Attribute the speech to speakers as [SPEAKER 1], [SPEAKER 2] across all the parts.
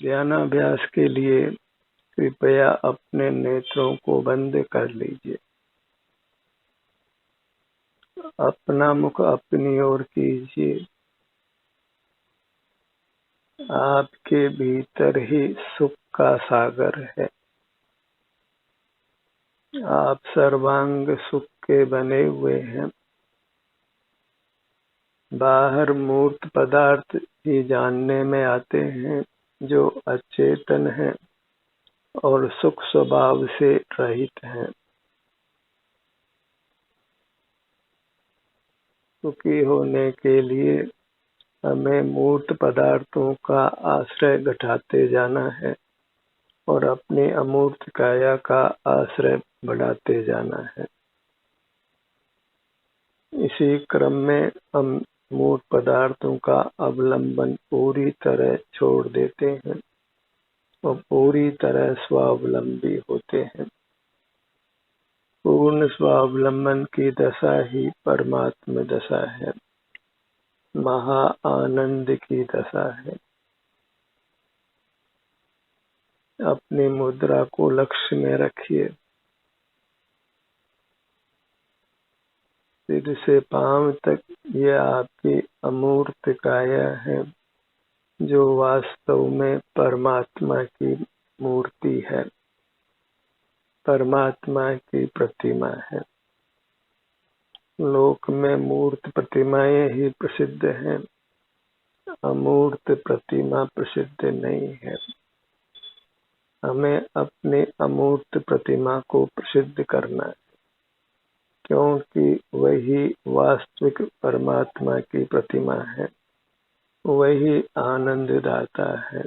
[SPEAKER 1] ध्यानाभ्यास के लिए कृपया अपने नेत्रों को बंद कर लीजिए। अपना मुख अपनी ओर कीजिए। आपके भीतर ही सुख का सागर है। आप सर्वांग सुख के बने हुए हैं। बाहर मूर्त पदार्थ ही जानने में आते हैं जो अचेतन हैं और सुख स्वभाव से रहित हैं। सुखी होने के लिए हमें मूर्त पदार्थों का आश्रय घटाते जाना है और अपनी अमूर्त काया का आश्रय बढ़ाते जाना है। इसी क्रम में हम मूर्त पदार्थों का अवलंबन पूरी तरह छोड़ देते हैं और पूरी तरह स्वावलंबी होते हैं। पूर्ण स्वावलंबन की दशा ही परमात्म दशा है, महा आनंद की दशा है। अपनी मुद्रा को लक्ष्य में रखिए। सिर से पांव तक ये आपकी अमूर्त काया है जो वास्तव में परमात्मा की मूर्ति है, परमात्मा की प्रतिमा है। लोक में मूर्त प्रतिमाएं ही प्रसिद्ध हैं, अमूर्त प्रतिमा प्रसिद्ध नहीं है। हमें अपनी अमूर्त प्रतिमा को प्रसिद्ध करना है क्योंकि वही वास्तविक परमात्मा की प्रतिमा है, वही आनंद दाता है।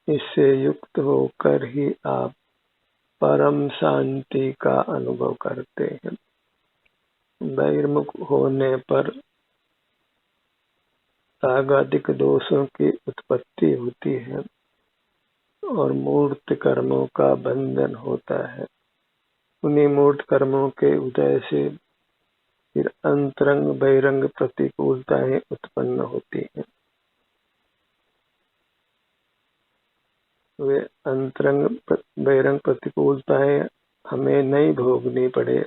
[SPEAKER 1] इससे युक्त होकर ही आप परम शांति का अनुभव करते हैं। बहिर्मुख होने पर रागादिक दोषों की उत्पत्ति होती है और मूर्त कर्मों का बंधन होता है। उन्हीं मूर्त कर्मों के उदय से फिर अंतरंग बहिरंग प्रतिकूलताएं उत्पन्न होती हैं। वे अंतरंग बहिरंग प्रतिकूलताएं हमें नहीं भोगनी पड़े,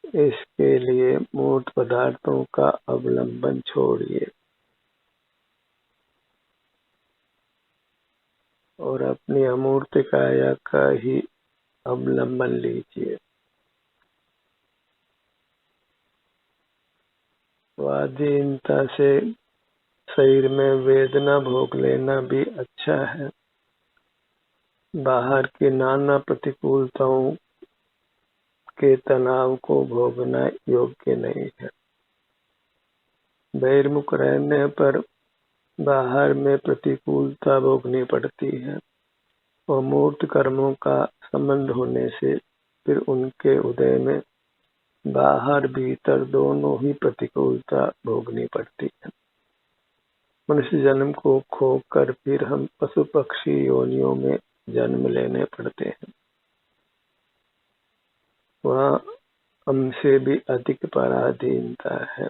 [SPEAKER 1] इसके लिए मूर्त पदार्थों का अवलंबन छोड़िए और अपनी अमूर्त काया का ही अवलंबन लीजिए। स्वाधीनता से शरीर में वेदना भोग लेना भी अच्छा है। बाहर की नाना प्रतिकूलताओं के तनाव को भोगना योग्य नहीं है। बहिर्मुख रहने पर बाहर में प्रतिकूलता भोगनी पड़ती है और मूर्त कर्मों का संबंध होने से फिर उनके उदय में बाहर भीतर दोनों ही प्रतिकूलता भोगनी पड़ती है। मनुष्य जन्म को खोकर फिर हम पशु पक्षी योनियों में जन्म लेने पड़ते हैं। वहाँ हमसे भी अधिक पराधीनता है।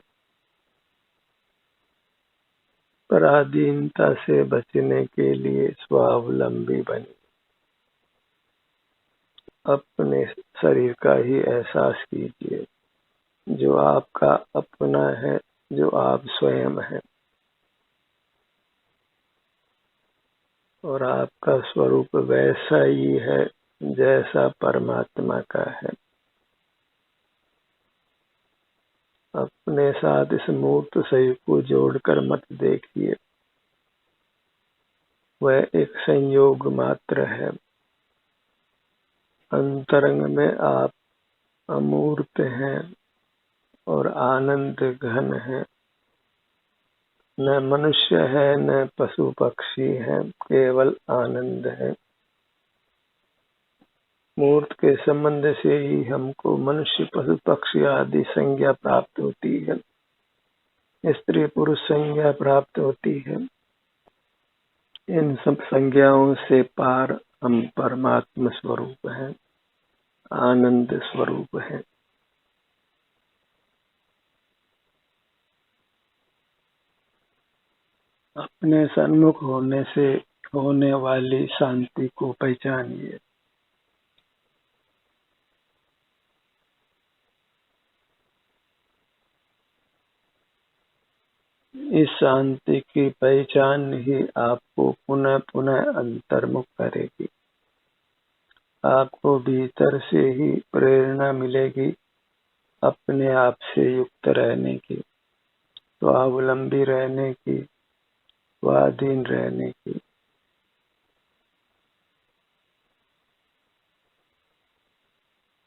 [SPEAKER 1] पराधीनता से बचने के लिए स्वावलंबी बनिए। अपने शरीर का ही एहसास कीजिए जो आपका अपना है, जो आप स्वयं हैं और आपका स्वरूप वैसा ही है जैसा परमात्मा का है। अपने साथ इस मूर्त शरीर को जोड़कर मत देखिए, वह एक संयोग मात्र है। अंतरंग में आप अमूर्त हैं और आनंद घन है। न मनुष्य है न पशु पक्षी है, केवल आनंद है। मूर्त के संबंध से ही हमको मनुष्य पशु पक्षी आदि संज्ञा प्राप्त होती है, स्त्री पुरुष संज्ञा प्राप्त होती है। इन सब संज्ञाओं से पार हम परमात्म स्वरूप हैं, आनंद स्वरूप है। अपने सन्मुख होने से होने वाली शांति को पहचानिए। इस शांति की पहचान ही आपको पुनः पुनः अंतर्मुख करेगी। आपको भीतर से ही प्रेरणा मिलेगी अपने आप से युक्त रहने की, स्वावलंबी रहने की, स्वाधीन रहने की।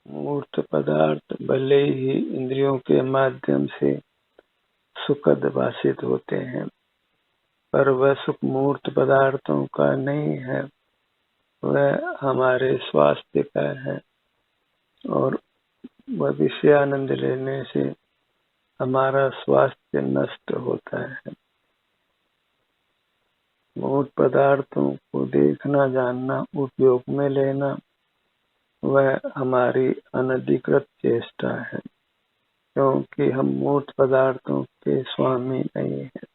[SPEAKER 1] मूर्त पदार्थ भले ही इंद्रियों के माध्यम से सुखद भाषित होते हैं, पर वह सुख मूर्त पदार्थों का नहीं है, वह हमारे स्वास्थ्य का है। और वह विषय आनंद लेने से हमारा स्वास्थ्य नष्ट होता है। मूर्त पदार्थों को देखना, जानना, उपयोग में लेना, वह हमारी अनधिकृत चेष्टा है, क्योंकि हम मूर्त पदार्थों के स्वामी नहीं हैं।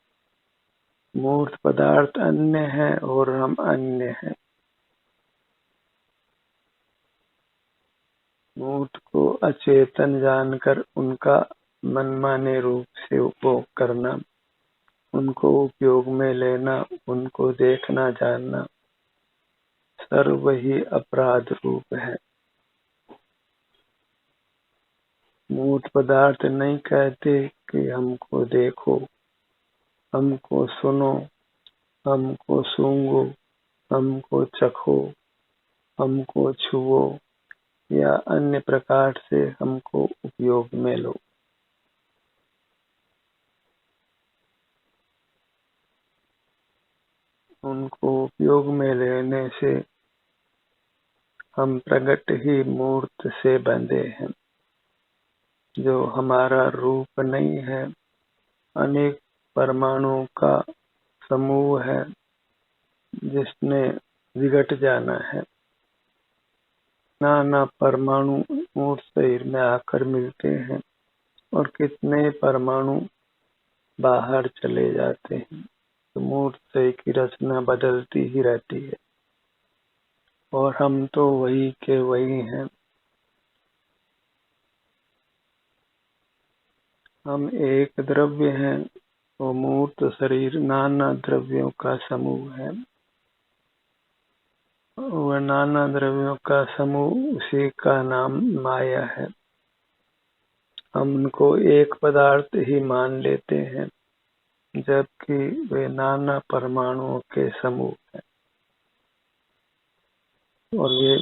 [SPEAKER 1] मूर्त पदार्थ अन्य है और हम अन्य हैं। मूर्त को अचेतन जानकर उनका मनमाने रूप से उपभोग करना, उनको उपयोग में लेना, उनको देखना, जानना, सर्व ही अपराध रूप है। मूर्त पदार्थ नहीं कहते कि हमको देखो, हमको सुनो, हमको सूंघो, हमको चखो, हमको छुओ या अन्य प्रकार से हमको उपयोग में लो। उनको उपयोग में लेने से हम प्रगट ही मूर्त से बंधे हैं, जो हमारा रूप नहीं है, अनेक परमाणुओं का समूह है जिसने विघट जाना है। नाना परमाणु मूर्त शरीर में आकर मिलते हैं और कितने परमाणु बाहर चले जाते हैं। तो मूर्त शरीर की रचना बदलती ही रहती है और हम तो वही के वही हैं। हम एक द्रव्य हैं और मूर्त शरीर नाना द्रव्यों का समूह है। वह नाना द्रव्यों का समूह, उसी का नाम माया है। हम उनको एक पदार्थ ही मान लेते हैं, जबकि वे नाना परमाणुओं के समूह हैं और वे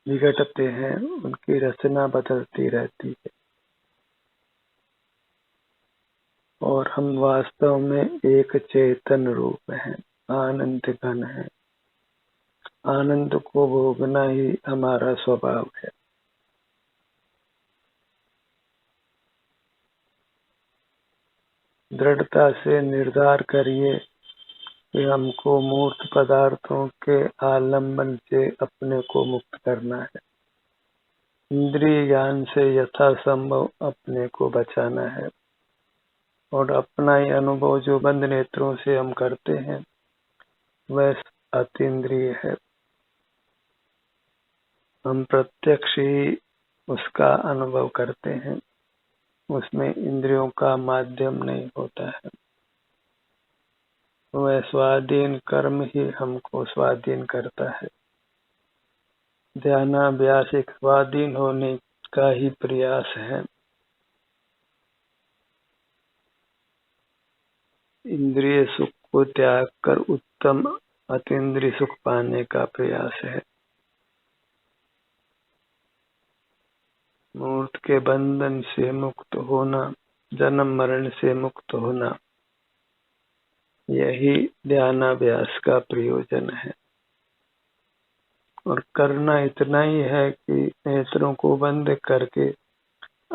[SPEAKER 1] विघटते हैं, उनकी रचना बदलती रहती है। और हम वास्तव में एक चेतन रूप हैं, आनंद घन है। आनंद को भोगना ही हमारा स्वभाव है। दृढ़ता से निर्धार करिए कि हमको मूर्त पदार्थों के आलंबन से अपने को मुक्त करना है। इंद्रिय ज्ञान से यथासंभव अपने को बचाना है और अपना ही अनुभव जो बंद नेत्रों से हम करते हैं वह अतीन्द्रिय है। हम प्रत्यक्ष ही उसका अनुभव करते हैं, उसमें इंद्रियों का माध्यम नहीं होता है। वह स्वाधीन कर्म ही हमको स्वाधीन करता है। ध्यानाभ्यास एक स्वाधीन होने का ही प्रयास है। इंद्रिय सुख को त्याग कर उत्तम अतीन्द्रिय सुख पाने का प्रयास है। मूर्त के बंधन से मुक्त होना, जन्म मरण से मुक्त होना, यही ध्यानाभ्यास का प्रयोजन है। और करना इतना ही है कि नेत्रों को बंद करके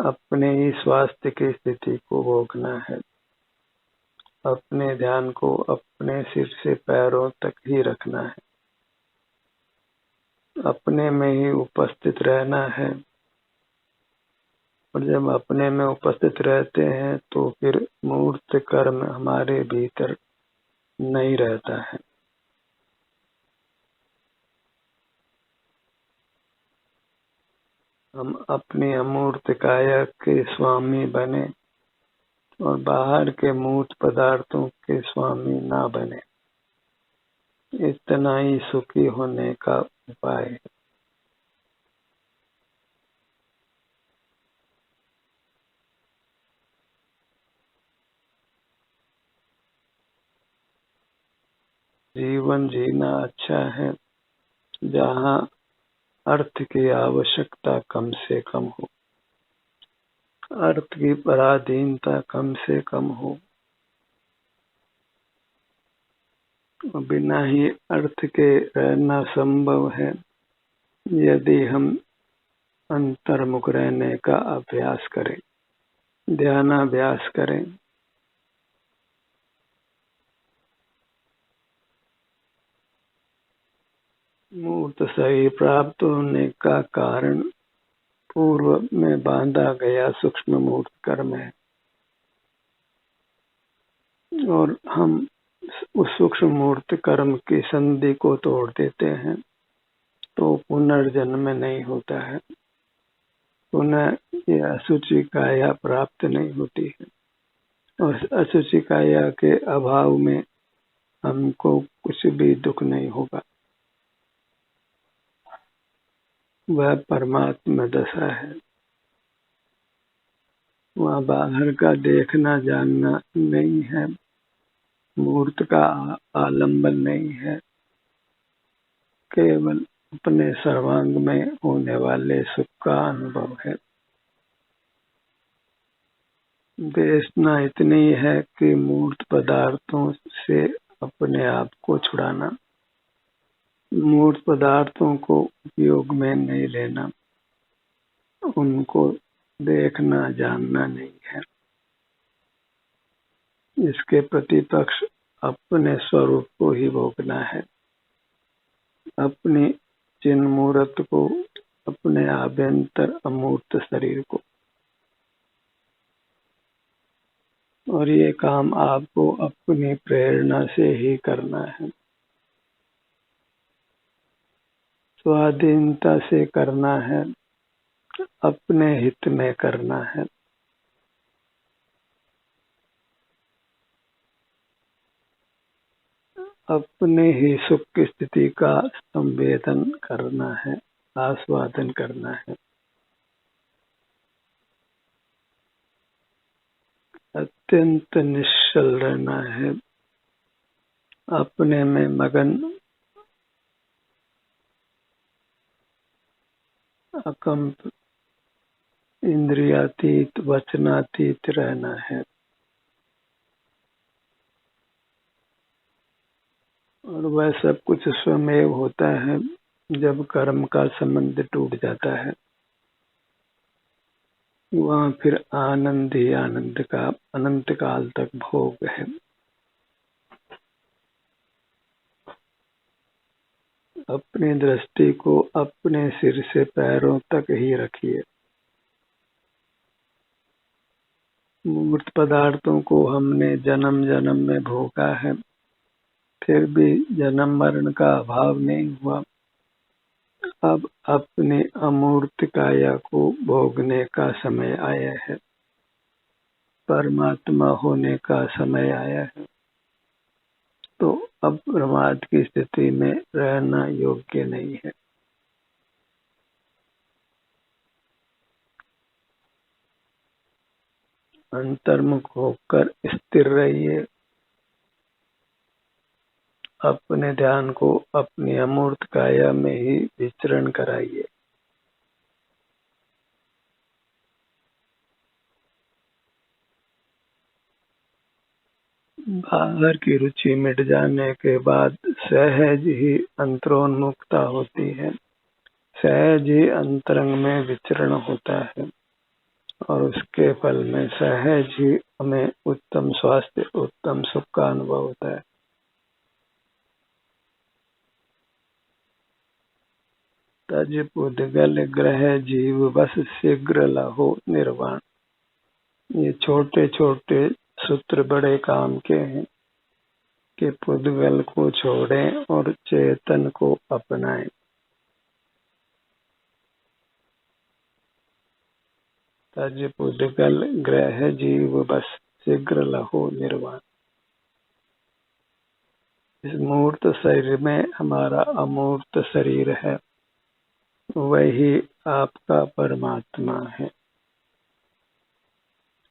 [SPEAKER 1] अपने ही स्वास्थ्य की स्थिति को भोगना है। अपने ध्यान को अपने सिर से पैरों तक ही रखना है, अपने में ही उपस्थित रहना है। और जब अपने में उपस्थित रहते हैं तो फिर मूर्त कर्म हमारे भीतर नहीं रहता है। हम अपनी अमूर्त काया के स्वामी बने और बाहर के मूर्त पदार्थों के स्वामी ना बने। इतना ही सुखी होने का उपाय है। जीवन जीना अच्छा है जहाँ अर्थ की आवश्यकता कम से कम हो, अर्थ की पराधीनता कम से कम हो। बिना ही अर्थ के रहना संभव है यदि हम अंतर्मुख रहने का अभ्यास करें, ध्यानाभ्यास करें। मूर्त शरीर प्राप्त होने का कारण पूर्व में बांधा गया सूक्ष्म मूर्त कर्म है और हम उस सूक्ष्म मूर्त कर्म की संधि को तोड़ देते हैं तो पुनर्जन्म नहीं होता है, पुनः ये अशुचि काया प्राप्त नहीं होती है और अशुचि काया के अभाव में हमको कुछ भी दुख नहीं होगा। वह परमात्मा दशा है, वहाँ बाहर का देखना जानना नहीं है, मूर्त का आलंबन नहीं है, केवल अपने सर्वांग में होने वाले सुख का अनुभव है। देशना इतनी है कि मूर्त पदार्थों से अपने आप को छुड़ाना, मूर्त पदार्थों को उपयोग में नहीं लेना, उनको देखना जानना नहीं है। इसके प्रतिपक्ष अपने स्वरूप को ही भोगना है, अपनी चिन्ह मूर्त को, अपने आभ्यंतर अमूर्त शरीर को। और ये काम आपको अपनी प्रेरणा से ही करना है, स्वाधीनता से करना है, अपने हित में करना है। अपने ही सुख की स्थिति का संवेदन करना है, आस्वादन करना है। अत्यंत निश्चल रहना है, अपने में मगन, अकंप, इंद्रियातीत, वचनातीत रहना है। और वह सब कुछ स्वमेव होता है जब कर्म का संबंध टूट जाता है। वहाँ फिर आनंद ही आनंद का अनंत काल तक भोग है। अपनी दृष्टि को अपने सिर से पैरों तक ही रखिए। मूर्त पदार्थों को हमने जन्म जन्म में भोगा है, फिर भी जन्म मरण का अभाव नहीं हुआ। अब अपने अमूर्त काया को भोगने का समय आया है, परमात्मा होने का समय आया है। तो अब प्रमाद की स्थिति में रहना योग्य नहीं है। अंतर्मुख होकर स्थिर रहिए, अपने ध्यान को अपनी अमूर्त काया में ही विचरण कराइए। बाहर की रुचि मिट जाने के बाद सहज ही अंतरोन्मुखता होती है, सहज ही अंतरंग में विचरण होता है और उसके फल में सहज ही हमें उत्तम स्वास्थ्य, उत्तम सुख का अनुभव होता है। तज पुद्गल ग्रह जीव बस शीघ्र लहो निर्वाण। ये छोटे छोटे सूत्र बड़े काम के हैं कि पुद्गल को छोड़ें और चेतन को अपनाएं। तज पुद्गल ग्रह जीव बस, शीघ्र लहो निर्वाण। इस मूर्त शरीर में हमारा अमूर्त शरीर है, वही आपका परमात्मा है।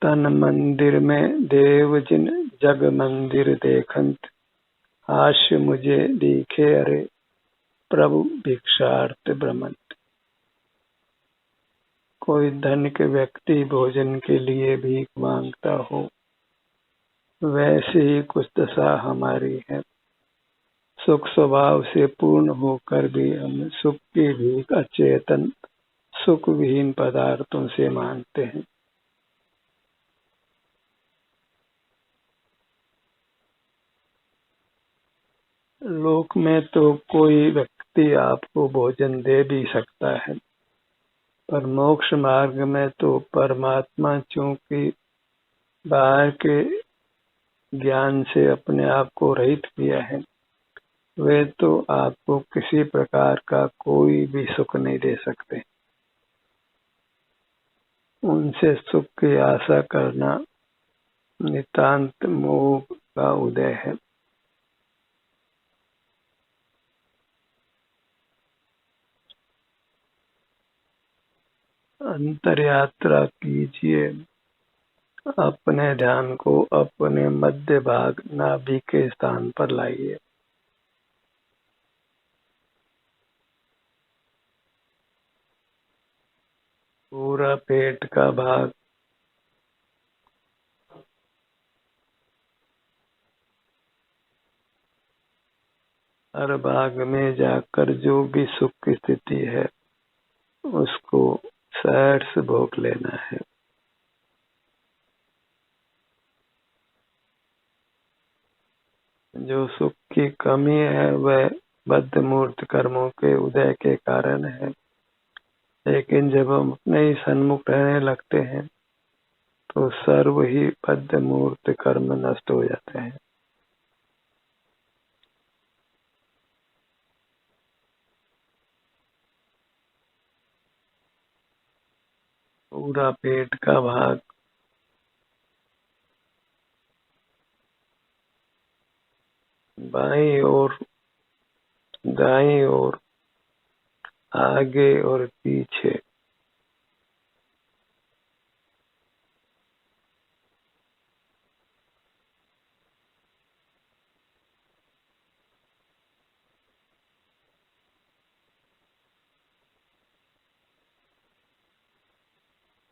[SPEAKER 1] तन मंदिर में देव जिन, जग मंदिर देखंत, हास्य मुझे दिखे अरे, प्रभु भिक्षार्थ भ्रमंत। कोई धनिक व्यक्ति भोजन के लिए भीख मांगता हो, वैसे ही कुछ दशा हमारी है। सुख स्वभाव से पूर्ण होकर भी हम सुख की भीख अचेतन सुख विहीन पदार्थों से मांगते हैं। लोक में तो कोई व्यक्ति आपको भोजन दे भी सकता है, पर मोक्ष मार्ग में तो परमात्मा चूंकि बाहर के ज्ञान से अपने आप को रहित किया है, वे तो आपको किसी प्रकार का कोई भी सुख नहीं दे सकते। उनसे सुख की आशा करना नितांत मोह का उदय है। अंतर यात्रा कीजिए, अपने ध्यान को अपने मध्य भाग नाभि के स्थान पर लाइए। पूरा पेट का भाग हर भाग में जाकर जो भी सुख की स्थिति है उसको सहर्ष से भोग लेना है। जो सुख की कमी है वह बद्ध मूर्त कर्मों के उदय के कारण है, लेकिन जब हम अपने ही सन्मुख रहने लगते हैं तो सर्व ही बद्ध मूर्त कर्म नष्ट हो जाते हैं। पूरा पेट का भाग बाईं ओर, दाईं ओर, आगे और पीछे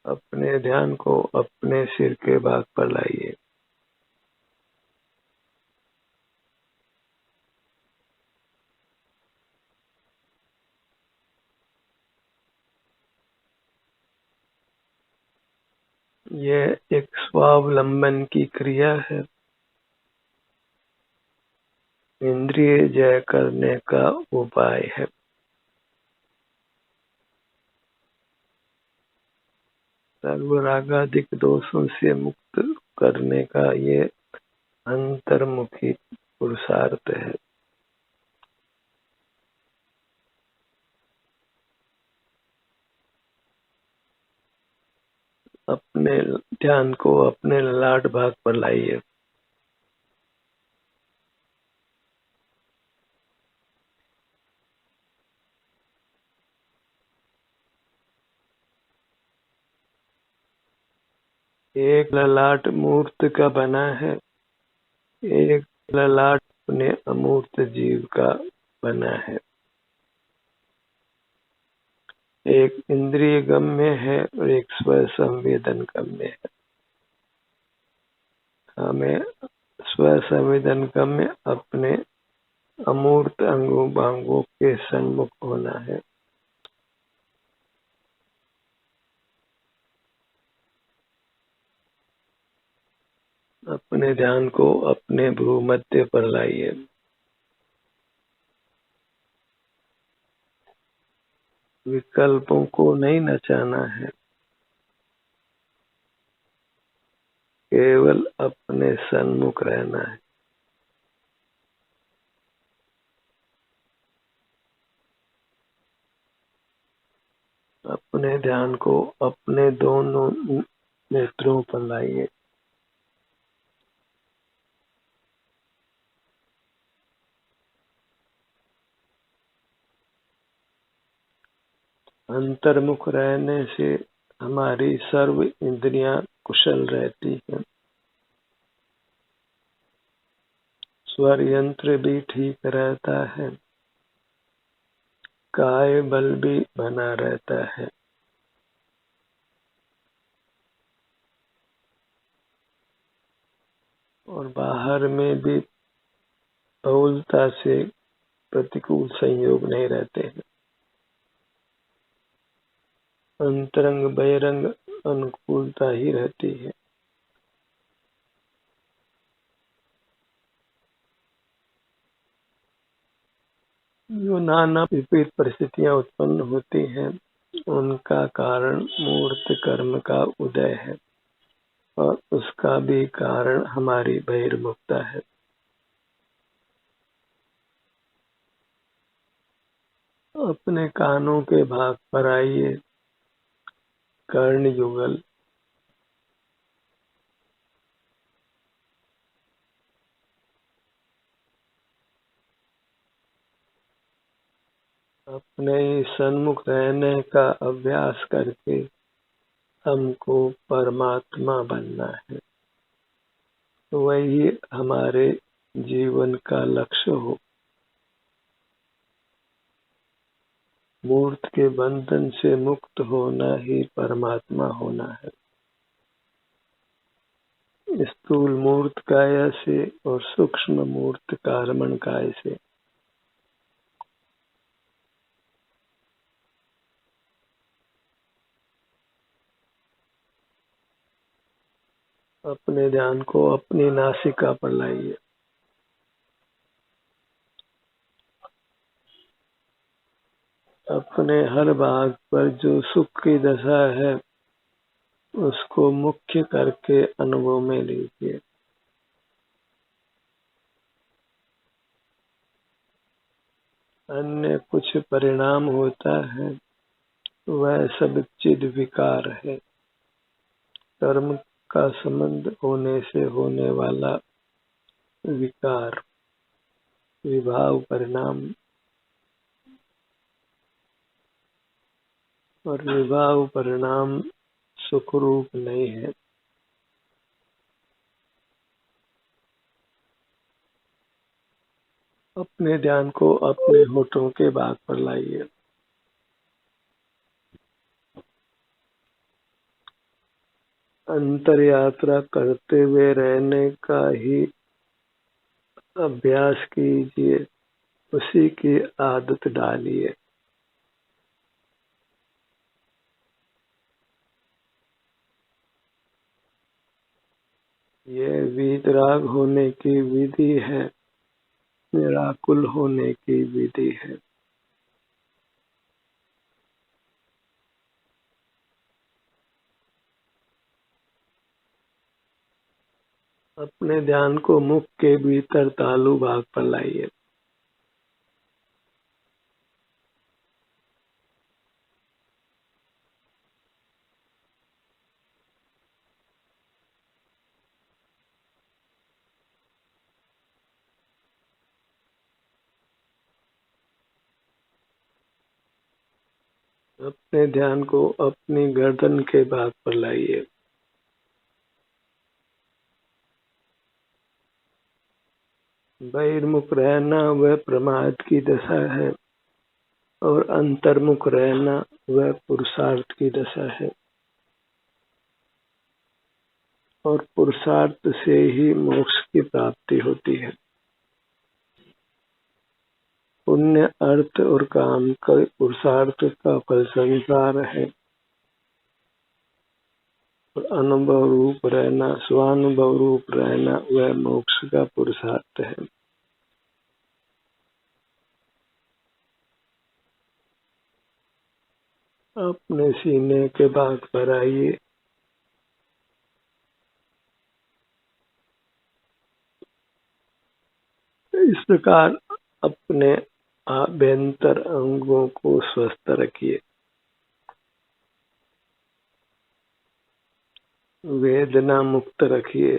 [SPEAKER 1] अपने ध्यान को अपने सिर के भाग पर लाइए। यह एक स्वावलंबन की क्रिया है, इंद्रिय जय करने का उपाय है। सर्वरागादिक दोषों से मुक्त करने का ये अंतर्मुखी पुरुषार्थ है। अपने ध्यान को अपने ललाट भाग पर लाइए। एक ललाट मूर्त का बना है, एक ललाट अपने अमूर्त जीव का बना है। एक इंद्रिय गम्य है और एक स्व संवेदन गम्य है। हमें स्व संवेदन गम्य अपने अमूर्त अंगों भागों के सन्मुख होना है। अपने ध्यान को अपने भ्रूमध्य पर लाइए। विकल्पों को नहीं नचाना है, केवल अपने सन्मुख रहना है। अपने अपने ध्यान को अपने दोनों नेत्रों पर लाइए। अंतर्मुख रहने से हमारी सर्व इंद्रियां कुशल रहती हैं। स्वर यंत्र भी ठीक रहता है। काय बल भी बना रहता है। और बाहर में भी बहुलता से प्रतिकूल संयोग नहीं रहते हैं। अंतरंग बहिरंग अनुकूलता ही रहती है। जो नाना विपरीत परिस्थितियां उत्पन्न होती हैं, उनका कारण मूर्त कर्म का उदय है और उसका भी कारण हमारी बहिर्मुखता है। अपने कानों के भाग पर आइए। कर्ण युगल। अपने ही सन्मुख रहने का अभ्यास करके हमको परमात्मा बनना है। वही हमारे जीवन का लक्ष्य हो। मूर्त के बंधन से मुक्त होना ही परमात्मा होना है। स्थूल मूर्त काय से और सूक्ष्म मूर्त कारमण काय से। अपने ध्यान को अपनी नासिका पर लाइए। अपने हर भाग पर जो सुख की दशा है उसको मुख्य करके अनुभव में लीजिए। अन्य कुछ परिणाम होता है, वह सब चिद विकार है। कर्म का संबंध होने से होने वाला विकार, विभाव परिणाम, और विभाव परिणाम सुख रूप नहीं है। अपने ध्यान को अपने होठों के भाग पर लाइए। अंतर यात्रा करते हुए रहने का ही अभ्यास कीजिए, उसी की आदत डालिए। ये वीतराग होने की विधि है, निराकुल होने की विधि है। अपने ध्यान को मुख के भीतर तालु भाग पर लाइए। अपने ध्यान को अपनी गर्दन के भाग पर लाइए। बहिर्मुख रहना वह प्रमाद की दशा है और अंतर्मुख रहना वह पुरुषार्थ की दशा है। और पुरुषार्थ से ही मोक्ष की प्राप्ति होती है। पुण्य, अर्थ और काम का पुरुषार्थ का फल संसार है और अनुभव रूप रहना, स्वानुभव रूप रहना वह मोक्ष का पुरुषार्थ है। अपने सीने के भाग पर आइए। इस प्रकार अपने आभ्यंतर अंगों को स्वस्थ रखिए। वेदना मुक्त रखिए।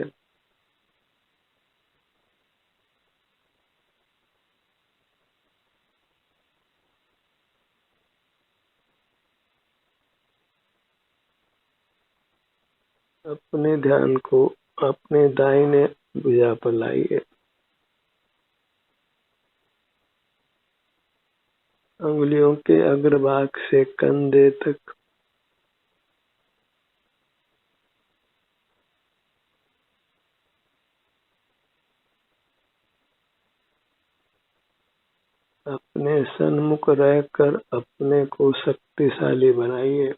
[SPEAKER 1] अपने ध्यान को अपने दाहिने भुजा पर लाइए। अंगुलियों के अग्रभाग से कंधे तक अपने सन्मुख रहकर अपने को शक्तिशाली बनाइए।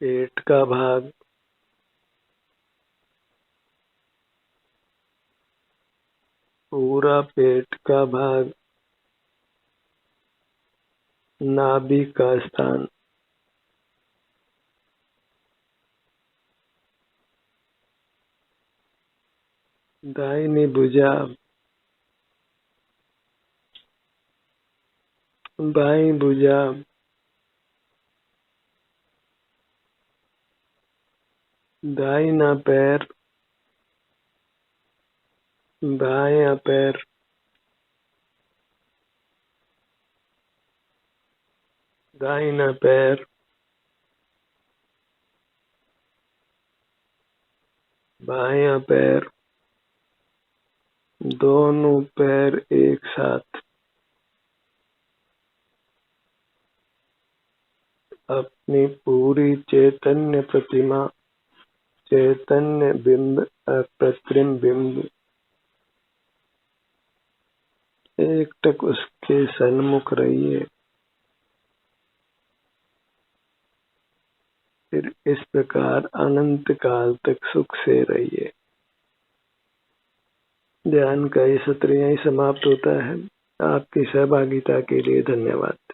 [SPEAKER 1] पेट का भाग, पूरा पेट का भाग, नाभि का स्थान, दाहिनी भुजा, बाईं भुजा, दाहिना पैर, बायां पैर, दाहिना पैर, बायां पैर, दोनों पैर एक साथ। अपनी पूरी चैतन्य प्रतिमा, चैतन्य बिंब, अकृत्रिम बिंब एकटक उसके सन्मुख रहिए। फिर इस प्रकार अनंत काल तक सुख से रहिए। ध्यान का ये सत्र यहीं समाप्त होता है। आपकी सहभागिता के लिए धन्यवाद।